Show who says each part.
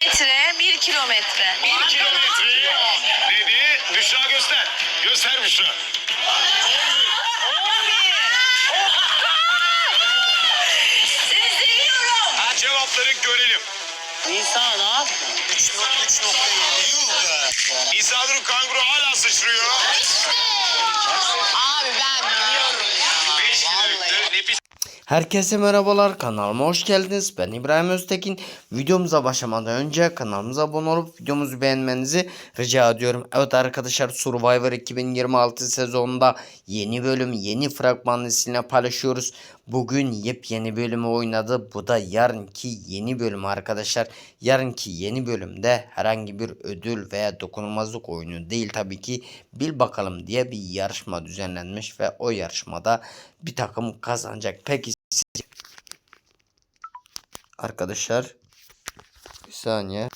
Speaker 1: 1 kilometre.
Speaker 2: 1 kilometre dedi. Büşra göster. Göster Büşra.
Speaker 1: Seni seviyorum.
Speaker 2: Ha, cevapları görelim.
Speaker 3: Nisa ne yaptın?
Speaker 2: 3.7 yuh be. İsa Duru kanguru hala sıçrıyor.
Speaker 3: Abi ben biliyorum ya.
Speaker 2: 5 kilometre nefis.
Speaker 4: Herkese merhabalar, kanalıma hoş geldiniz. Ben İbrahim Öztekin. Videomuza başlamadan önce kanalımıza abone olup videomuzu beğenmenizi rica ediyorum. Evet arkadaşlar, Survivor 2026 sezonunda yeni bölüm, yeni fragmanını sizinle paylaşıyoruz. Bugün yepyeni bölümü oynadı. Bu da yarınki yeni bölüm arkadaşlar. Yarınki yeni bölümde herhangi bir ödül veya dokunulmazlık oyunu değil tabii ki. Bil bakalım diye bir yarışma düzenlenmiş ve o yarışmada bir takım kazanacak. Peki arkadaşlar, bir saniye.